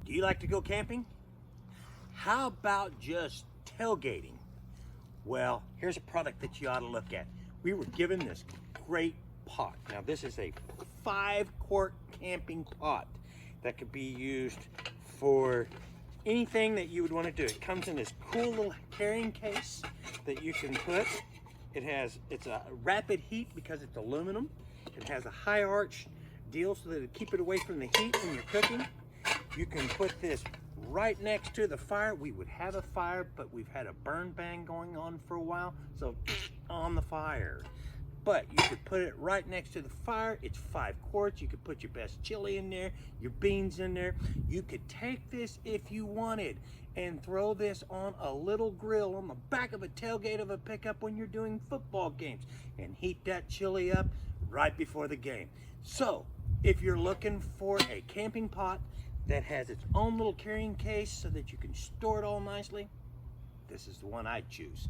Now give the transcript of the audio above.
Do you like to go camping? How about just tailgating? Well, here's a product that you ought to look at. We were given this great pot. Now this is a 5-quart camping pot that could be used for anything that you would want to do. It comes in this cool little carrying case that you can put. It's a rapid heat because it's aluminum. It has a high arch deal so that it'll keep it away from the heat when you're cooking. You can put this right next to the fire. We would have a fire, but we've had a burn ban going on for a while, so on the fire. But you could put it right next to the fire. It's 5 quarts. You could put your best chili in there, your beans in there. You could take this if you wanted and throw this on a little grill on the back of a tailgate of a pickup when you're doing football games and heat that chili up right before the game. So if you're looking for a camping pot that has its own little carrying case so that you can store it all nicely, this is the one I'd choose.